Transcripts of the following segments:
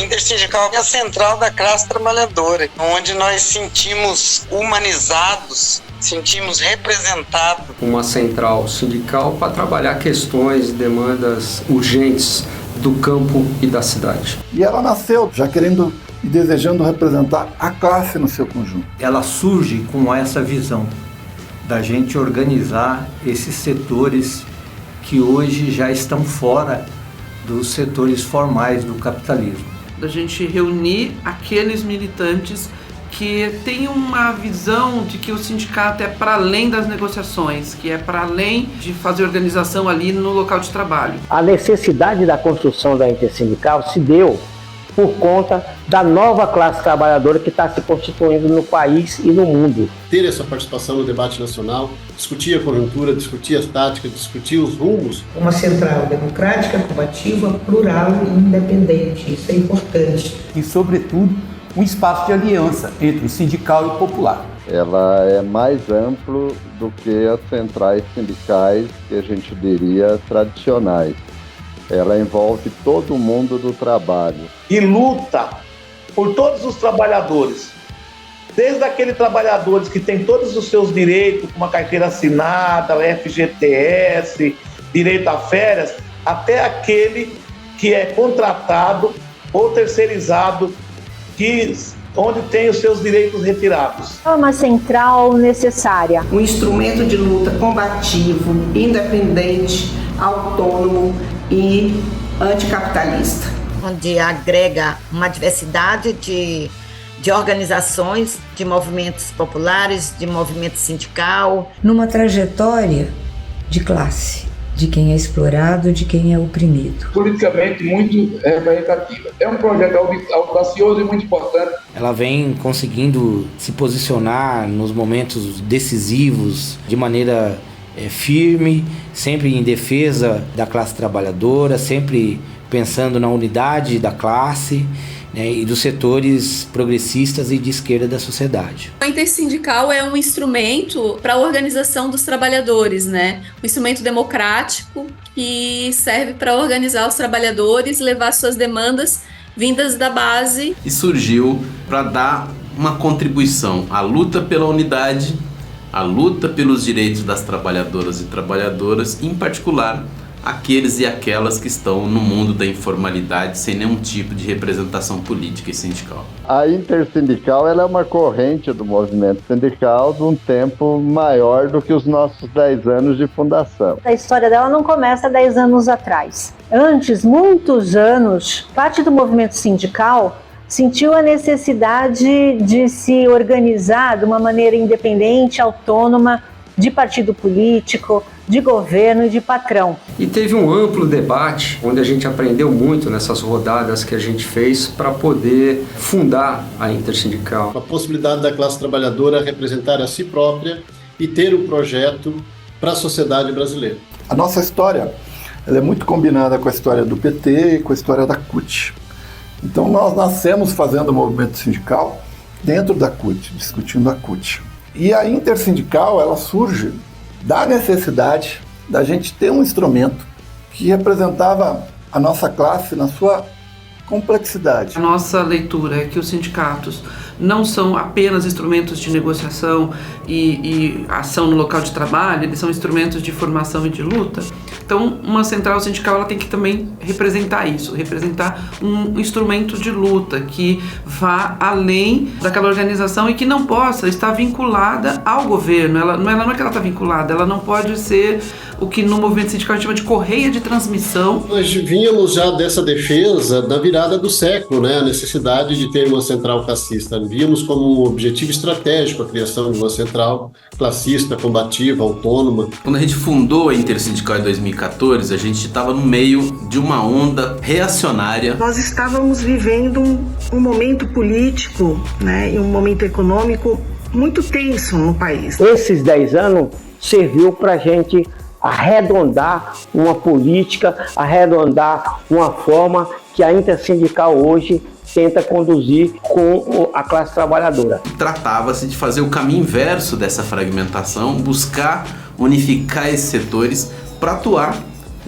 Intersindical é a central da classe trabalhadora, onde nós sentimos humanizados, sentimos representados. Uma central sindical para trabalhar questões, demandas urgentes do campo e da cidade. E ela nasceu já querendo e desejando representar a classe no seu conjunto. Ela surge com essa visão da gente organizar esses setores que hoje já estão fora dos setores formais do capitalismo. Da gente reunir aqueles militantes que têm uma visão de que o sindicato é para além das negociações, que é para além de fazer organização ali no local de trabalho. A necessidade da construção da intersindical se deu por conta da nova classe trabalhadora que está se constituindo no país e no mundo. Ter essa participação no debate nacional, discutir a conjuntura, discutir as táticas, discutir os rumos. Uma central democrática, combativa, plural e independente, isso é importante. E, sobretudo, um espaço de aliança entre o sindical e o popular. Ela é mais amplo do que as centrais sindicais que a gente diria tradicionais. Ela envolve todo o mundo do trabalho. E luta por todos os trabalhadores, desde aqueles trabalhadores que têm todos os seus direitos, como a carteira assinada, o FGTS, direito a férias, até aquele que é contratado ou terceirizado, onde tem os seus direitos retirados. É uma central necessária. Um instrumento de luta combativo, independente, autônomo e anticapitalista. Onde agrega uma diversidade de organizações, de movimentos populares, de movimento sindical. Numa trajetória de classe, de quem é explorado, de quem é oprimido. Politicamente muito representativa. É um projeto audacioso e muito importante. Ela vem conseguindo se posicionar nos momentos decisivos de maneira firme, sempre em defesa da classe trabalhadora, sempre pensando na unidade da classe, né, e dos setores progressistas e de esquerda da sociedade. A intersindical é um instrumento para a organização dos trabalhadores, né? Um instrumento democrático que serve para organizar os trabalhadores, levar suas demandas vindas da base. E surgiu para dar uma contribuição à luta pela unidade, a luta pelos direitos das trabalhadoras e trabalhadoras, em particular aqueles e aquelas que estão no mundo da informalidade sem nenhum tipo de representação política e sindical. A intersindical ela é uma corrente do movimento sindical de um tempo maior do que os nossos 10 anos de fundação. A história dela não começa 10 anos atrás. Antes, muitos anos, parte do movimento sindical sentiu a necessidade de se organizar de uma maneira independente, autônoma, de partido político, de governo e de patrão. E teve um amplo debate, onde a gente aprendeu muito nessas rodadas que a gente fez para poder fundar a intersindical. A possibilidade da classe trabalhadora representar a si própria e ter um projeto para a sociedade brasileira. A nossa história ela é muito combinada com a história do PT e com a história da CUT. Então nós nascemos fazendo o movimento sindical dentro da CUT, discutindo a CUT. E a intersindical ela surge da necessidade da gente ter um instrumento que representava a nossa classe na sua complexidade. A nossa leitura é que os sindicatos não são apenas instrumentos de negociação e ação no local de trabalho, eles são instrumentos de formação e de luta. Então, uma central sindical ela tem que também representar isso, representar um instrumento de luta que vá além daquela organização e que não possa estar vinculada ao governo. Ela não é que ela está vinculada, ela não pode ser o que no movimento sindical a gente chama de correia de transmissão. Nós vínhamos já dessa defesa na virada do século, né? A necessidade de ter uma central classista. Víamos como um objetivo estratégico a criação de uma central classista, combativa, autônoma. Quando a gente fundou a Intersindical em 2014, a gente estava no meio de uma onda reacionária. Nós estávamos vivendo um momento político, né, e um momento econômico muito tenso no país. Esses 10 anos serviu para a gente arredondar uma política, arredondar uma forma que a intersindical hoje tenta conduzir com a classe trabalhadora. Tratava-se de fazer o caminho inverso dessa fragmentação, buscar unificar esses setores para atuar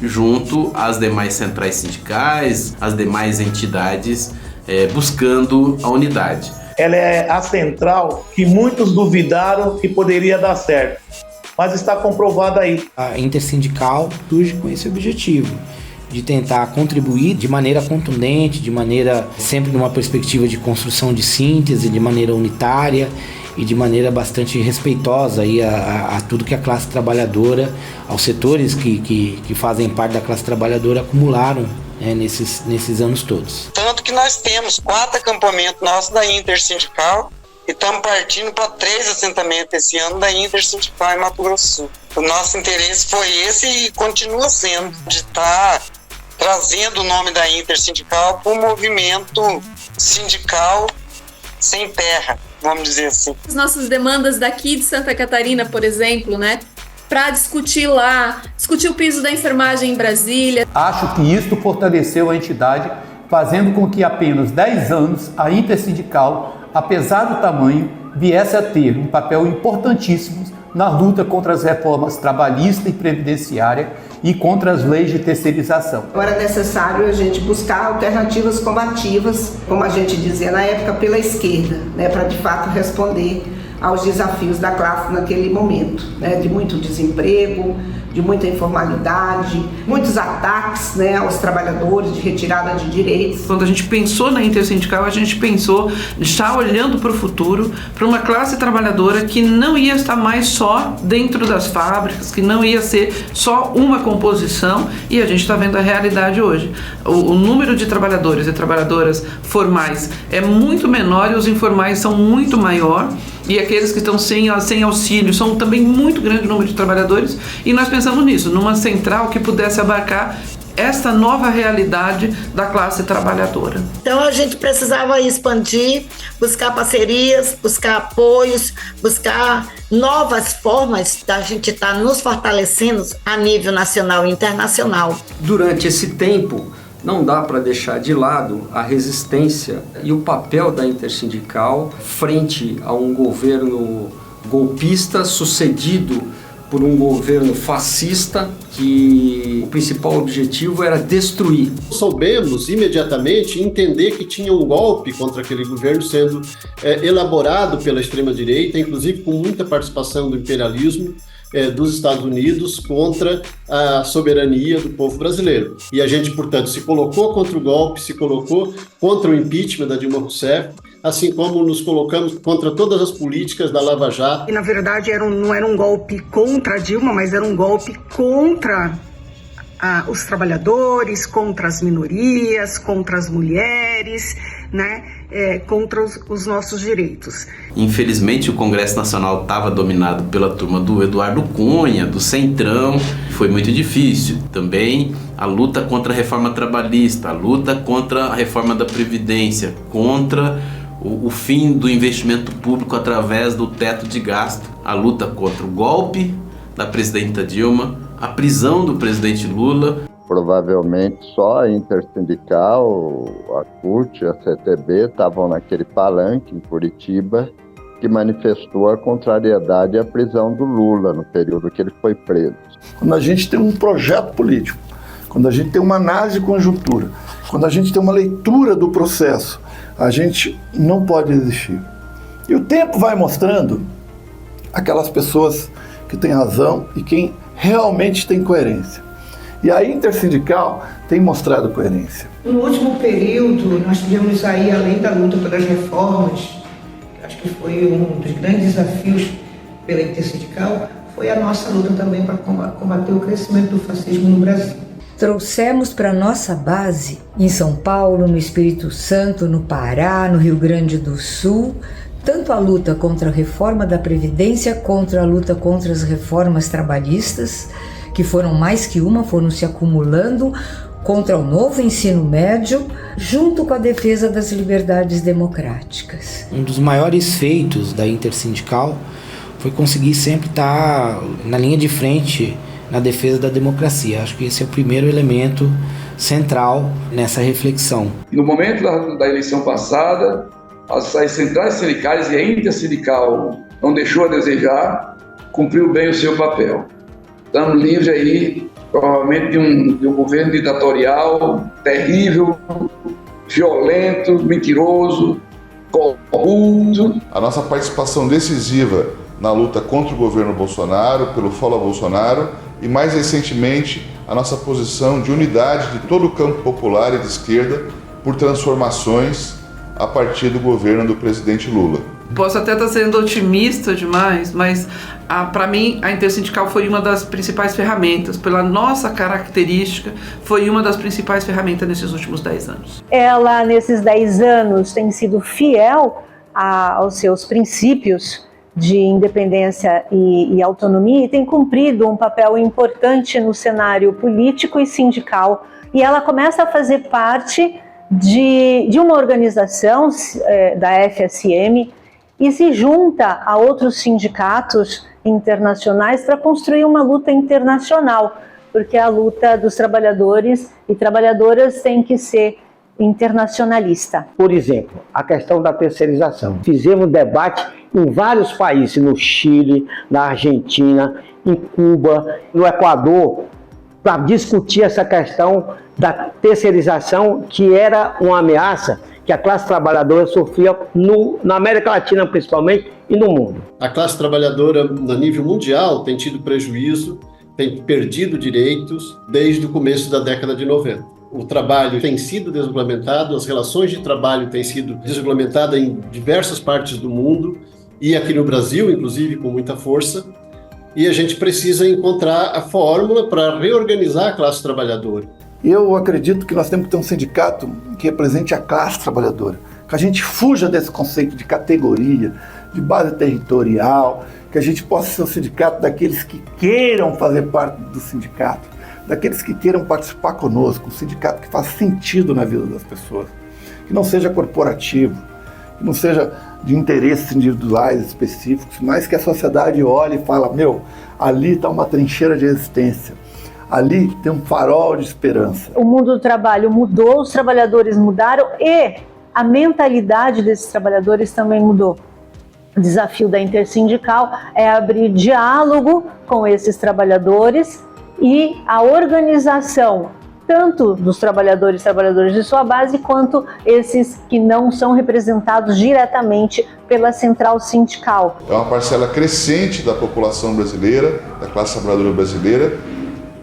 junto às demais centrais sindicais, às demais entidades buscando a unidade. Ela é a central que muitos duvidaram que poderia dar certo, mas está comprovado aí. A Intersindical surge com esse objetivo, de tentar contribuir de maneira contundente, de maneira sempre numa perspectiva de construção de síntese, de maneira unitária e de maneira bastante respeitosa aí a tudo que a classe trabalhadora, aos setores que fazem parte da classe trabalhadora acumularam nesses anos todos. Tanto que nós temos 4 acampamentos nossos da Intersindical e estamos partindo para 3 assentamentos esse ano da Intersindical em Mato Grosso do Sul. O nosso interesse foi esse e continua sendo, de estar trazendo o nome da Intersindical para o movimento sindical sem terra, vamos dizer assim. As nossas demandas daqui de Santa Catarina, por exemplo, né? Para discutir o piso da enfermagem em Brasília. Acho que isto fortaleceu a entidade, fazendo com que apenas 10 anos a Intersindical, apesar do tamanho, viesse a ter um papel importantíssimo na luta contra as reformas trabalhista e previdenciária e contra as leis de terceirização. Agora é necessário a gente buscar alternativas combativas, como a gente dizia na época, pela esquerda, né, para de fato responder aos desafios da classe naquele momento, né, de muito desemprego, de muita informalidade, muitos ataques, né, aos trabalhadores, de retirada de direitos. Quando a gente pensou na Intersindical, a gente pensou de estar olhando para o futuro, para uma classe trabalhadora que não ia estar mais só dentro das fábricas, que não ia ser só uma composição, e a gente está vendo a realidade hoje. O número de trabalhadores e trabalhadoras formais é muito menor e os informais são muito maior, e aqueles que estão sem auxílio são também muito grande número de trabalhadores, e nós pensamos nisso, numa central que pudesse abarcar esta nova realidade da classe trabalhadora. Então a gente precisava expandir, buscar parcerias, buscar apoios, buscar novas formas da gente estar nos fortalecendo a nível nacional e internacional. Durante esse tempo, não dá para deixar de lado a resistência e o papel da Intersindical frente a um governo golpista sucedido por um governo fascista que o principal objetivo era destruir. Soubemos imediatamente entender que tinha um golpe contra aquele governo sendo elaborado pela extrema-direita, inclusive com muita participação do imperialismo dos Estados Unidos contra a soberania do povo brasileiro. E a gente, portanto, se colocou contra o golpe, se colocou contra o impeachment da Dilma Rousseff, assim como nos colocamos contra todas as políticas da Lava Jato. E, na verdade, não era um golpe contra a Dilma, mas era um golpe contra os trabalhadores, contra as minorias, contra as mulheres, né? Contra os nossos direitos. Infelizmente, o Congresso Nacional estava dominado pela turma do Eduardo Cunha, do Centrão. Foi muito difícil. Também a luta contra a reforma trabalhista, a luta contra a reforma da Previdência, contra o fim do investimento público através do teto de gasto, a luta contra o golpe da presidenta Dilma, a prisão do presidente Lula. Provavelmente só a Intersindical, a CUT, a CTB estavam naquele palanque em Curitiba que manifestou a contrariedade à prisão do Lula no período que ele foi preso. Quando a gente tem um projeto político, quando a gente tem uma análise de conjuntura, quando a gente tem uma leitura do processo, a gente não pode desistir. E o tempo vai mostrando aquelas pessoas que têm razão e quem realmente tem coerência. E a Intersindical tem mostrado coerência. No último período, nós tivemos aí, além da luta pelas reformas, acho que foi um dos grandes desafios pela Intersindical, foi a nossa luta também para combater o crescimento do fascismo no Brasil. Trouxemos para nossa base, em São Paulo, no Espírito Santo, no Pará, no Rio Grande do Sul, tanto a luta contra a reforma da Previdência, contra a luta contra as reformas trabalhistas, que foram mais que uma, foram se acumulando, contra o novo ensino médio, junto com a defesa das liberdades democráticas. Um dos maiores feitos da Intersindical foi conseguir sempre estar na linha de frente na defesa da democracia. Acho que esse é o primeiro elemento central nessa reflexão. No momento da eleição passada, as centrais sindicais e a Intersindical não deixou a desejar, cumpriu bem o seu papel. Estamos livres aí, provavelmente, de um governo ditatorial terrível violento, mentiroso, corrupto. A nossa participação decisiva na luta contra o governo Bolsonaro, pelo Fala Bolsonaro, e mais recentemente a nossa posição de unidade de todo o campo popular e de esquerda por transformações a partir do governo do presidente Lula. Posso até estar sendo otimista demais, mas para mim a Intersindical foi uma das principais ferramentas, pela nossa característica, foi uma das principais ferramentas nesses últimos 10 anos. Ela, nesses 10 anos, tem sido fiel aos seus princípios de independência e autonomia e tem cumprido um papel importante no cenário político e sindical. E ela começa a fazer parte de uma organização da FSM e se junta a outros sindicatos internacionais para construir uma luta internacional, porque a luta dos trabalhadores e trabalhadoras tem que ser internacionalista. Por exemplo, a questão da terceirização. Fizemos debate em vários países, no Chile, na Argentina, em Cuba, no Equador, para discutir essa questão da terceirização, que era uma ameaça que a classe trabalhadora sofria na América Latina principalmente e no mundo. A classe trabalhadora, no nível mundial, tem tido prejuízo, tem perdido direitos desde o começo da década de 90. O trabalho tem sido desregulamentado, as relações de trabalho têm sido desregulamentadas em diversas partes do mundo e aqui no Brasil, inclusive, com muita força. E a gente precisa encontrar a fórmula para reorganizar a classe trabalhadora. Eu acredito que nós temos que ter um sindicato que represente a classe trabalhadora, que a gente fuja desse conceito de categoria, de base territorial, que a gente possa ser um sindicato daqueles que queiram fazer parte do sindicato, daqueles que queiram participar conosco, um sindicato que faça sentido na vida das pessoas, que não seja corporativo, que não seja de interesses individuais específicos, mas que a sociedade olhe e fala, ali está uma trincheira de resistência, ali tem um farol de esperança. O mundo do trabalho mudou, os trabalhadores mudaram e a mentalidade desses trabalhadores também mudou. O desafio da Intersindical é abrir diálogo com esses trabalhadores e a organização tanto dos trabalhadores e trabalhadoras de sua base, quanto esses que não são representados diretamente pela central sindical. É uma parcela crescente da população brasileira, da classe trabalhadora brasileira,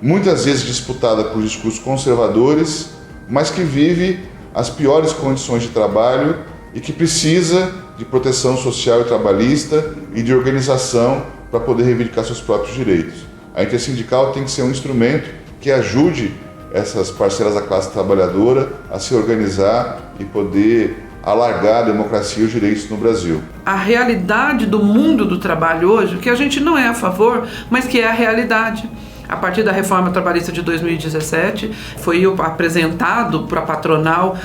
muitas vezes disputada por discursos conservadores, mas que vive as piores condições de trabalho e que precisa de proteção social e trabalhista e de organização para poder reivindicar seus próprios direitos. A Intersindical tem que ser um instrumento que ajude essas parcelas da classe trabalhadora a se organizar e poder alargar a democracia e os direitos no Brasil. A realidade do mundo do trabalho hoje, que a gente não é a favor, mas que é a realidade. A partir da reforma trabalhista de 2017, foi apresentado para a patronal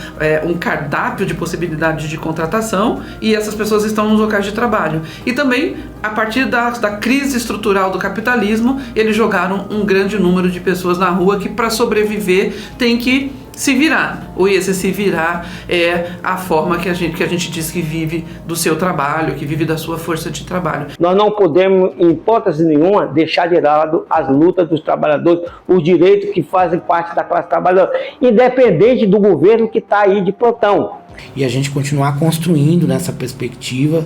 um cardápio de possibilidades de contratação e essas pessoas estão nos locais de trabalho. E também, a partir da crise estrutural do capitalismo, eles jogaram um grande número de pessoas na rua que, para sobreviver, tem que se virar. Ou esse se virar é a forma que a gente diz que vive do seu trabalho, que vive da sua força de trabalho. Nós não podemos, em hipótese nenhuma, deixar de lado as lutas dos trabalhadores, os direitos que fazem parte da classe trabalhadora, independente do governo que está aí de plantão. E a gente continuar construindo nessa perspectiva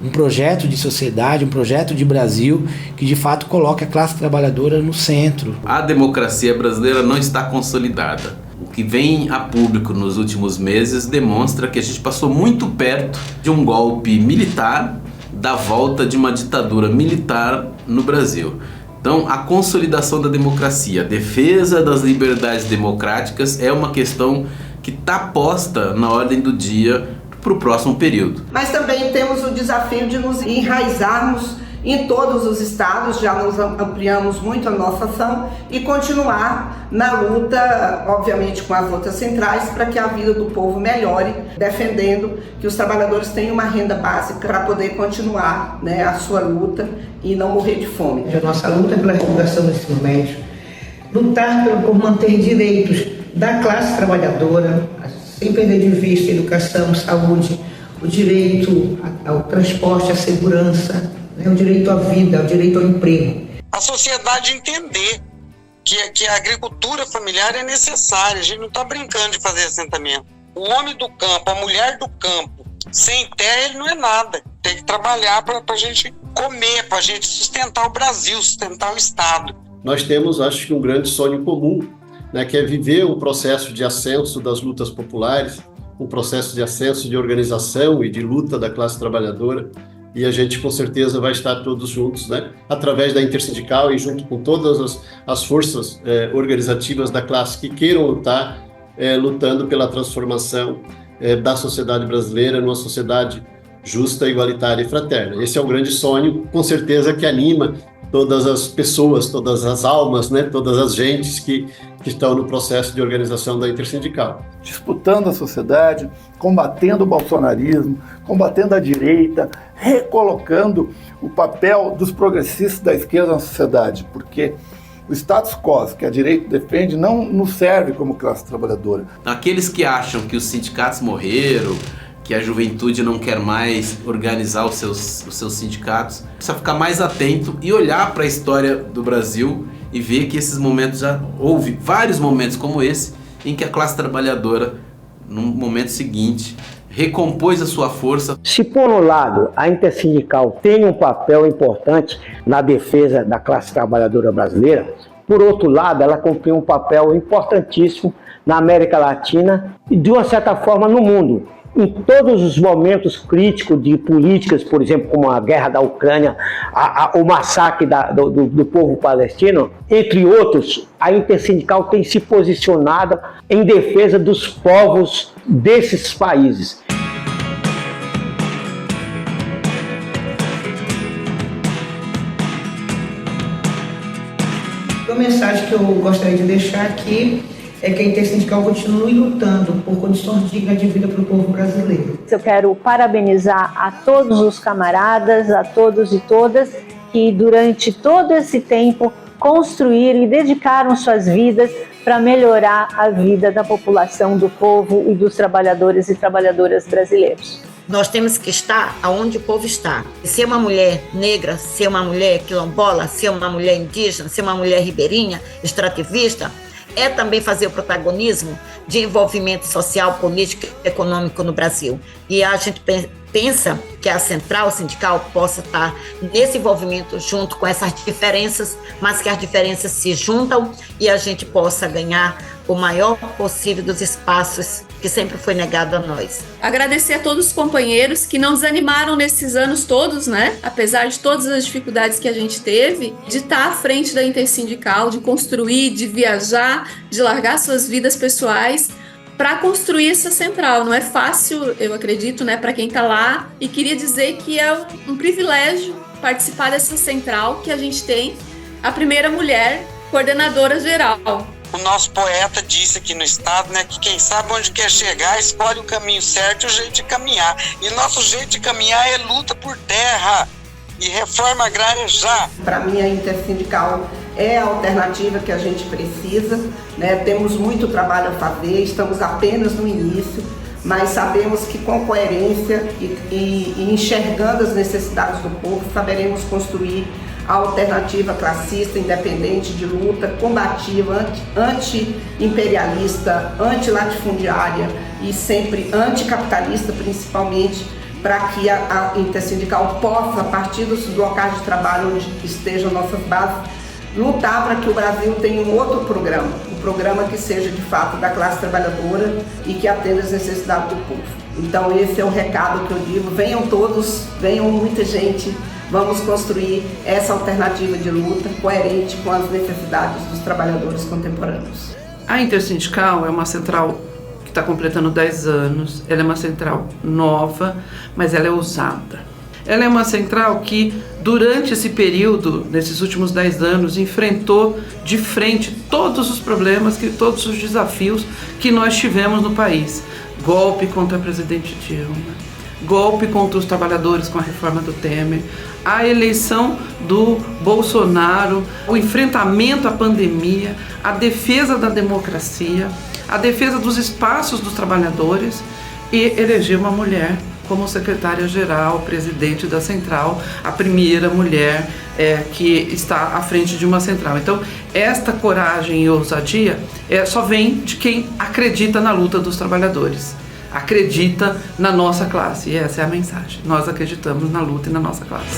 um projeto de sociedade, um projeto de Brasil que de fato coloque a classe trabalhadora no centro. A democracia brasileira não está consolidada. O que vem a público nos últimos meses demonstra que a gente passou muito perto de um golpe militar, da volta de uma ditadura militar no Brasil. Então, a consolidação da democracia, a defesa das liberdades democráticas é uma questão que está posta na ordem do dia para o próximo período. Mas também temos o desafio de nos enraizarmos em todos os estados, já nos ampliamos muito a nossa ação e continuar na luta, obviamente com as lutas centrais, para que a vida do povo melhore, defendendo que os trabalhadores tenham uma renda básica para poder continuar, a sua luta e não morrer de fome. A nossa luta é pela refundação do ensino médio, lutar por manter direitos da classe trabalhadora, sem perder de vista a educação, saúde, o direito ao transporte, à segurança, o direito à vida, o direito ao emprego. A sociedade entender que a agricultura familiar é necessária, a gente não está brincando de fazer assentamento. O homem do campo, a mulher do campo, sem terra ele não é nada. Tem que trabalhar para a gente comer, para a gente sustentar o Brasil, sustentar o Estado. Nós temos, acho que, um grande sonho comum, né, que é viver um processo de ascenso das lutas populares, um processo de ascenso de organização e de luta da classe trabalhadora, e a gente com certeza vai estar todos juntos, né, através da Intersindical e junto com todas as forças organizativas da classe que queiram lutar, lutando pela transformação da sociedade brasileira numa sociedade justa, igualitária e fraterna. Esse é o grande sonho, com certeza, que anima todas as pessoas, todas as almas, né, todas as gentes que estão no processo de organização da Intersindical. Disputando a sociedade, combatendo o bolsonarismo, combatendo a direita, recolocando o papel dos progressistas da esquerda na sociedade, porque o status quo que a direita defende não nos serve como classe trabalhadora. Aqueles que acham que os sindicatos morreram, que a juventude não quer mais organizar os seus sindicatos, precisa ficar mais atento e olhar para a história do Brasil e ver que esses momentos, já houve vários momentos como esse, em que a classe trabalhadora, no momento seguinte, recompôs a sua força. Se por um lado a Intersindical tem um papel importante na defesa da classe trabalhadora brasileira, por outro lado ela cumpre um papel importantíssimo na América Latina e de uma certa forma no mundo. Em todos os momentos críticos de políticas, por exemplo, como a guerra da Ucrânia, o massacre do povo palestino, entre outros, a Intersindical tem se posicionado em defesa dos povos desses países. A mensagem que eu gostaria de deixar aqui é que a Intersindical continue lutando por condições dignas de vida para o povo brasileiro. Eu quero parabenizar a todos os camaradas, a todos e todas que durante todo esse tempo construíram e dedicaram suas vidas para melhorar a vida da população, do povo e dos trabalhadores e trabalhadoras brasileiros. Nós temos que estar onde o povo está. Ser uma mulher negra, ser uma mulher quilombola, ser uma mulher indígena, ser uma mulher ribeirinha, extrativista, é também fazer o protagonismo de envolvimento social, político e econômico no Brasil. E a gente pensa que a central sindical possa estar nesse envolvimento junto com essas diferenças, mas que as diferenças se juntam e a gente possa ganhar o maior possível dos espaços que sempre foi negado a nós. Agradecer a todos os companheiros que não desanimaram nesses anos todos, né? Apesar de todas as dificuldades que a gente teve, de estar à frente da Intersindical, de construir, de viajar, de largar suas vidas pessoais para construir essa central. Não é fácil, eu acredito, né, para quem está lá. E queria dizer que é um privilégio participar dessa central que a gente tem, a primeira mulher coordenadora geral. O nosso poeta disse aqui no estado, né, que quem sabe onde quer chegar escolhe o caminho certo e o jeito de caminhar. E nosso jeito de caminhar é luta por terra e reforma agrária já. Para mim, a Intersindical é a alternativa que a gente precisa, né? Temos muito trabalho a fazer, estamos apenas no início, mas sabemos que com coerência e enxergando as necessidades do povo, saberemos construir a alternativa classista, independente, de luta, combativa, anti-imperialista, anti-latifundiária e sempre anticapitalista, principalmente, para que a Intersindical possa, a partir dos locais de trabalho onde estejam nossas bases, lutar para que o Brasil tenha um outro programa, um programa que seja de fato da classe trabalhadora e que atenda às necessidades do povo. Então esse é o recado que eu digo, venham todos, venham muita gente, vamos construir essa alternativa de luta coerente com as necessidades dos trabalhadores contemporâneos. A Intersindical é uma central que está completando 10 anos, ela é uma central nova, mas ela é ousada. Ela é uma central que, durante esse período, nesses últimos 10 anos, enfrentou de frente todos os problemas, todos os desafios que nós tivemos no país. Golpe contra a presidente Dilma, golpe contra os trabalhadores com a reforma do Temer, a eleição do Bolsonaro, o enfrentamento à pandemia, a defesa da democracia, a defesa dos espaços dos trabalhadores e eleger uma mulher como secretária-geral, presidente da central, a primeira mulher que está à frente de uma central. Então, esta coragem e ousadia só vem de quem acredita na luta dos trabalhadores. acredita na nossa classe. E essa é a mensagem. Nós acreditamos na luta e na nossa classe.